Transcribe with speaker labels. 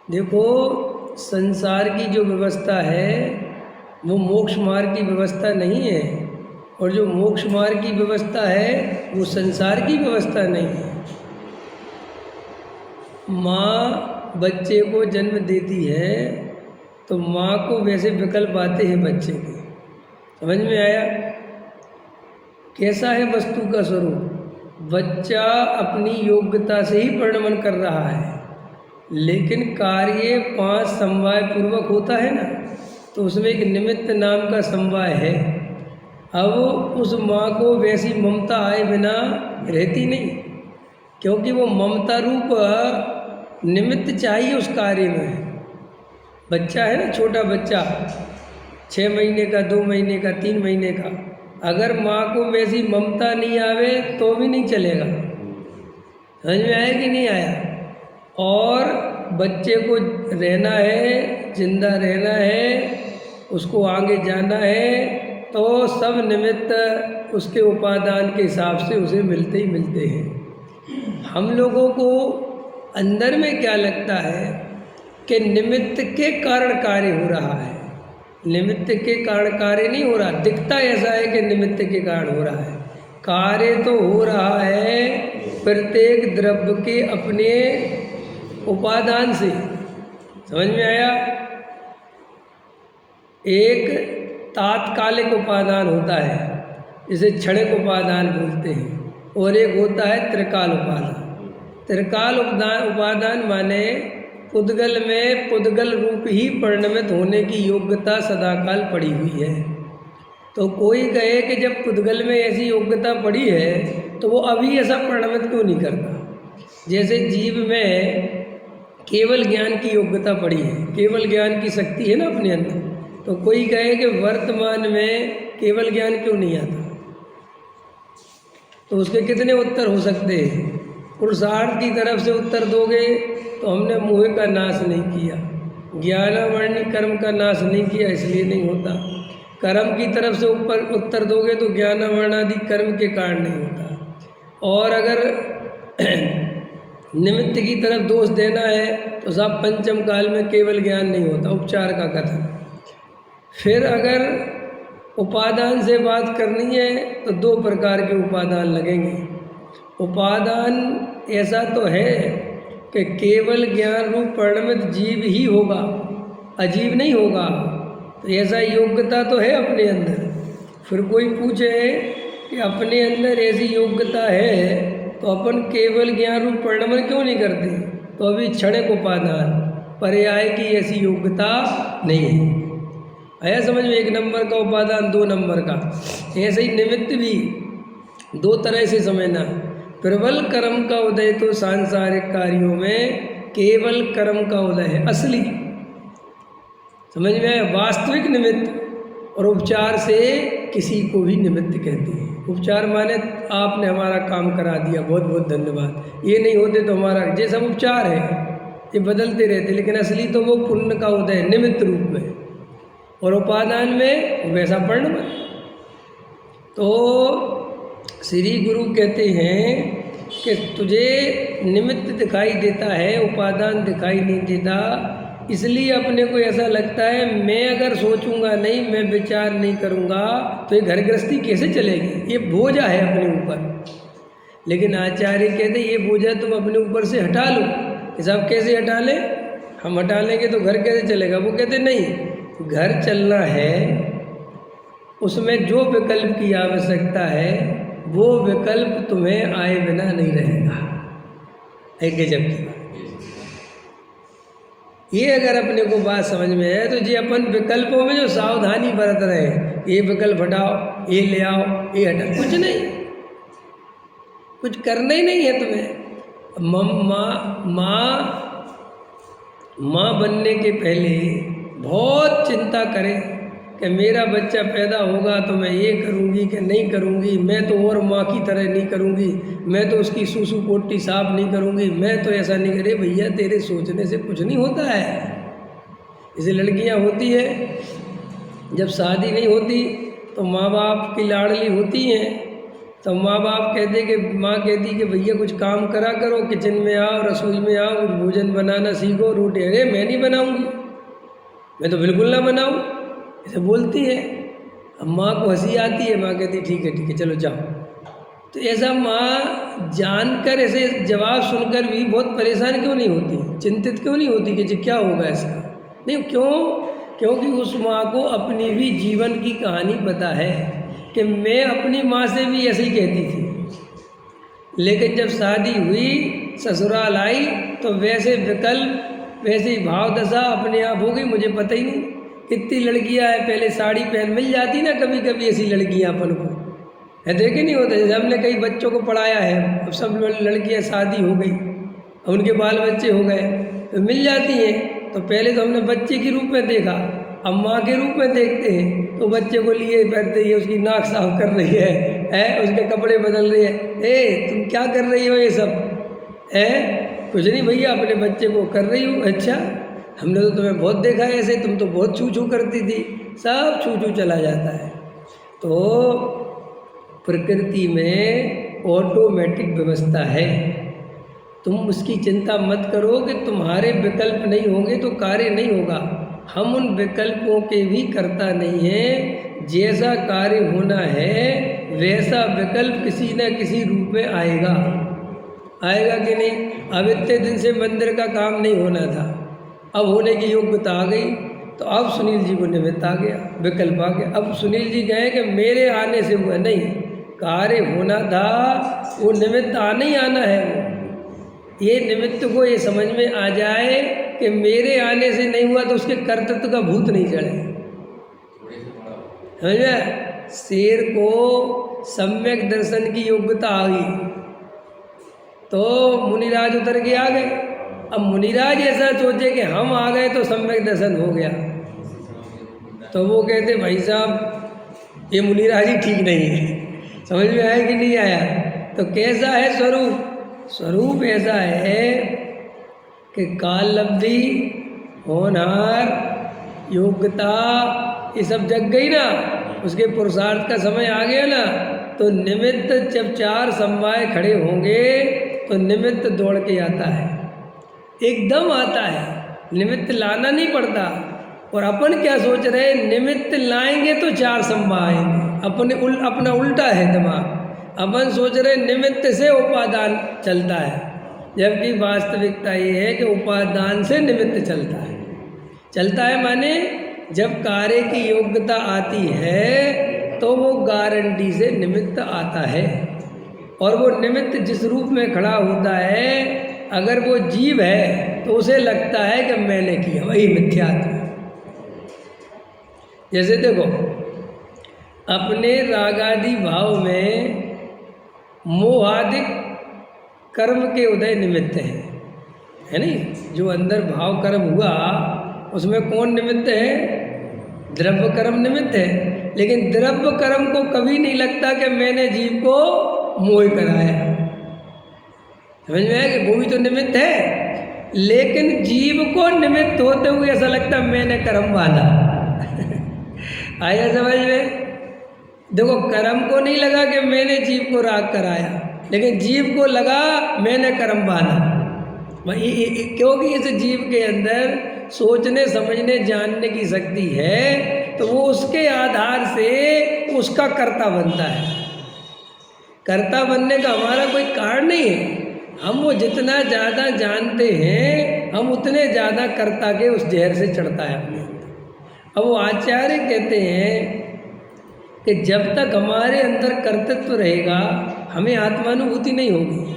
Speaker 1: देखो, संसार की जो व्यवस्था है वो मोक्ष मार्ग की व्यवस्था नहीं है, और जो मोक्ष मार्ग की व्यवस्था है वो संसार की व्यवस्था नहीं है। माँ बच्चे को जन्म देती है तो माँ को वैसे विकल्प आते हैं बच्चे के। समझ में आया? कैसा है वस्तु का स्वरूप? बच्चा अपनी योग्यता से ही परिणमन कर रहा है, लेकिन कार्य 5 समवाय पूर्वक होता है ना, तो उसमें एक निमित्त नाम का समवाय है। अब उस माँ को वैसी ममता आए बिना रहती नहीं, क्योंकि वो ममता रूप निमित्त चाहिए उस कार्य में। बच्चा है ना, छोटा बच्चा 6 महीने का, 2 महीने का, 3 महीने का, अगर माँ को वैसी ममता नहीं आवे तो भी नहीं चलेगा। समझ में आया कि नहीं आया? और बच्चे को रहना है, जिंदा रहना है, उसको आगे जाना है, तो सब निमित्त उसके उपादान के हिसाब से उसे मिलते ही मिलते हैं। हम लोगों को अंदर में क्या लगता है कि निमित्त के कारण कार्य हो रहा है। निमित्त के कारण कार्य नहीं हो रहा, दिखता ऐसा है कि निमित्त के कारण हो रहा है। कार्य तो हो रहा है प्रत्येक द्रव्य के अपने उपादान से। समझ में आया? एक तात्कालिक उपादान होता है जिसे क्षणिक उपादान बोलते हैं, और एक होता है त्रिकाल उपादान। त्रिकाल उपादान माने पुद्गल में पुद्गल रूप ही परिणमित होने की योग्यता सदाकाल पड़ी हुई है। तो कोई कहे कि जब पुद्गल में ऐसी योग्यता पड़ी है तो वो अभी ऐसा परिणमित क्यों नहीं करता? जैसे जीव में केवल ज्ञान की योग्यता पड़ी है, केवल ज्ञान की शक्ति है ना अपने अंदर, तो कोई कहे कि वर्तमान में केवल ज्ञान क्यों नहीं आता? तो उसके कितने उत्तर हो सकते हैं? पुरुषार्थ की तरफ से उत्तर दोगे तो हमने मोह का नाश नहीं किया, ज्ञानावरणी कर्म का नाश नहीं किया, इसलिए नहीं होता। कर्म की तरफ से ऊपर उत्तर दोगे तो ज्ञानावरणादि कर्म के कारण नहीं होता। और अगर निमित्त की तरफ दोष देना है तो साहब पंचम काल में केवल ज्ञान नहीं होता, उपचार का कथन। फिर अगर उपादान से बात करनी है तो 2 प्रकार के उपादान लगेंगे। उपादान ऐसा तो है कि केवल ज्ञान रूप परिणमित जीव ही होगा, अजीब नहीं होगा। तो ऐसा योग्यता तो है अपने अंदर। फिर कोई पूछे कि अपने अंदर ऐसी योग्यता है तो अपन केवल ज्ञान रूप परिणमन क्यों नहीं करते? तो अभी क्षणिक उपादान पर्याय की ऐसी योग्यता नहीं है। आया समझ में? 1 नंबर का उपादान, 2 नंबर का। ऐसे ही निमित्त भी 2 तरह से समझना। प्रबल कर्म का उदय तो सांसारिक कार्यों में केवल कर्म का उदय है, असली। समझ में आया? वास्तविक निमित्त। और उपचार से किसी को भी निमित्त कहते हैं। उपचार माने आपने हमारा काम करा दिया, बहुत बहुत धन्यवाद। ये नहीं होते तो हमारा, ये सब उपचार है, ये बदलते रहते, लेकिन असली तो वो पुण्य का उदय निमित्त रूप में, और उपादान में वैसा परिणमन। तो श्री गुरु कहते हैं कि तुझे निमित्त दिखाई देता है, उपादान दिखाई नहीं देता, इसलिए अपने को ऐसा लगता है मैं अगर सोचूंगा नहीं, मैं विचार नहीं करूंगा तो ये घर गृहस्थी कैसे चलेगी? ये बोझा है अपने ऊपर। लेकिन आचार्य कहते ये बोझा तुम अपने ऊपर से हटा लो। हिसाब कैसे हटा लें? हम हटा लेंगे तो घर कैसे चलेगा? वो कहते नहीं, घर चलना है, उसमें जो विकल्प की आवश्यकता है वो विकल्प तुम्हें आए बिना नहीं रहेगा। एक गजब की बात। ये अगर अपने को बात समझ में है तो जी अपन विकल्पों में जो सावधानी बरत रहे हैं, ये विकल्प हटाओ, ये ले आओ, ये हटाओ, कुछ नहीं, कुछ करना ही नहीं है तुम्हें। माँ बनने के पहले बहुत चिंता करें कि मेरा बच्चा पैदा होगा तो मैं ये करूँगी कि नहीं करूँगी, मैं तो और माँ की तरह नहीं करूँगी, मैं तो उसकी सूसू पोटी साफ नहीं करूँगी, मैं तो ऐसा नहीं करे। भैया तेरे सोचने से कुछ नहीं होता है। जैसे लड़कियाँ होती है, जब शादी नहीं होती तो माँ बाप की लाडली होती हैं, तो माँ बाप कहते कि माँ कहती कि भैया कुछ काम करा करो, किचन में आओ, रसोई में आओ, कुछ भोजन बनाना सीखो, रोटी। अरे मैं नहीं बनाऊंगी, मैं तो बिल्कुल ना बनाऊं, ऐसे बोलती है। अब माँ को हंसी आती है, माँ कहती ठीक है चलो जाओ। तो ऐसा माँ जानकर ऐसे जवाब सुनकर भी बहुत परेशान क्यों नहीं होती, चिंतित क्यों नहीं होती कि जी क्या होगा ऐसा? नहीं, क्यों? क्योंकि उस माँ को अपनी भी जीवन की कहानी पता है कि मैं अपनी माँ से भी ऐसे ही कहती थी, लेकिन जब शादी हुई, ससुराल आई, तो वैसे विकल्प, वैसे ही भाव दशा अपने आप हो गई। मुझे पता ही नहीं कितनी लड़कियां हैं, पहले साड़ी पहन मिल जाती ना कभी कभी ऐसी लड़कियां अपन को है, देखे नहीं होता। जैसे हमने कई बच्चों को पढ़ाया है, अब सब लड़कियां शादी हो गई, उनके बाल बच्चे हो गए, तो मिल जाती हैं। तो पहले तो हमने बच्चे के रूप में देखा, अब माँ के रूप में देखते हैं। तो बच्चे को लिए बैठते ही उसकी नाक साफ कर रही है, उसके कपड़े बदल रही है। तुम क्या कर रही हो ये सब? कुछ नहीं भैया, अपने बच्चे को कर रही हूँ। अच्छा, हमने तो तुम्हें बहुत देखा है ऐसे, तुम तो बहुत छू छू करती थी। सब छू छू चला जाता है। तो प्रकृति में ऑटोमेटिक व्यवस्था है, तुम उसकी चिंता मत करो कि तुम्हारे विकल्प नहीं होंगे तो कार्य नहीं होगा। हम उन विकल्पों के भी कर्ता नहीं हैं। जैसा कार्य होना है वैसा विकल्प किसी न किसी रूप में आएगा कि नहीं? अब इतने दिन से मंदिर का काम नहीं होना था, अब होने की योग्यता आ गई, तो अब सुनील जी को निमित्त आ गया, विकल्प आ गया। अब सुनील जी कहें कि मेरे आने से हुआ नहीं, कार्य होना था, वो निमित्त आना ही आना है। ये निमित्त को ये समझ में आ जाए कि मेरे आने से नहीं हुआ तो उसके कर्तृत्व का भूत नहीं चढ़े। समझ में? शेर को सम्यक दर्शन की योग्यता आ गई तो मुनिराज उतर के आ गए। अब मुनिराज ऐसा सोचे कि हम आ गए तो सम्यक दर्शन हो गया, तो वो कहते भाई साहब ये मुनिराज ही ठीक नहीं है। समझ में आया कि नहीं आया? तो कैसा है स्वरूप? स्वरूप ऐसा है कि काल लब्धि, होनहार, योग्यता, ये सब जग गई ना, उसके पुरुषार्थ का समय आ गया ना, तो निमित्त जब चार समवाय खड़े होंगे तो निमित्त दौड़ के आता है, एकदम आता है, निमित्त लाना नहीं पड़ता। और अपन क्या सोच रहे हैं, निमित्त लाएंगे तो चार समवाय आएंगे। अपना उल्टा है दिमाग, अपन सोच रहे निमित्त से उपादान चलता है, जबकि वास्तविकता ये है कि उपादान से निमित्त चलता है। माने जब कार्य की योग्यता आती है तो वो गारंटी से निमित्त आता है, और वो निमित्त जिस रूप में खड़ा होता है, अगर वो जीव है तो उसे लगता है कि मैंने किया, वही मिथ्यात्व। जैसे देखो, अपने रागादि भाव में मोहादिक कर्म के उदय निमित्त है नहीं? जो अंदर भाव कर्म हुआ उसमें कौन निमित्त है? द्रव्य कर्म निमित्त है। लेकिन द्रव्य कर्म को कभी नहीं लगता कि मैंने जीव को मोह कराया। समझ में आया कि वो भी तो निमित्त है, लेकिन जीव को निमित्त होते हुए ऐसा लगता मैंने कर्म बांधा। आया समझ में? देखो, कर्म को नहीं लगा कि मैंने जीव को राग कराया, लेकिन जीव को लगा मैंने कर्म बांधा। क्योंकि इस जीव के अंदर सोचने, समझने, जानने की शक्ति है, तो वो उसके आधार से उसका कर्ता बनता है। कर्ता बनने का हमारा कोई कारण नहीं है। हम वो जितना ज़्यादा जानते हैं, हम उतने ज़्यादा कर्ता के उस जहर से चढ़ता है अपने अंदर। अब वो आचार्य कहते हैं कि जब तक हमारे अंदर कर्तृत्व रहेगा, हमें आत्मानुभूति नहीं होगी।